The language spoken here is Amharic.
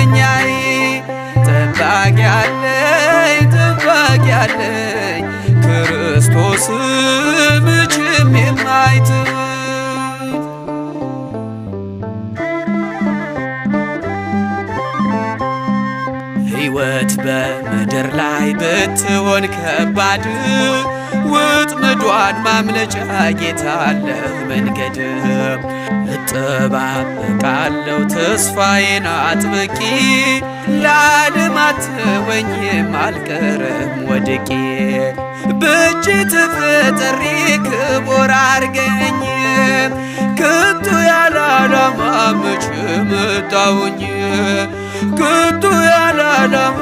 እረኛዬ ጠባቂ አለኝ ክርስቶስ መቼም የማይተው ሕይወት በምድር ላይ ብትሆን ከባድ ወጥመዷን ማምለጫ ጌታ አለህ መንገድ እጠባበቃለሁ ተስፋዬን አጥብቄ ለዓለም አትተወኝም አልቀርም ወድቄ በእጅ ተፈጥሬ ክቡር አርገኝ ከቶ ያለ ዓላማ መቼ መጣሁኝ ከቶ ያለ ዓላማ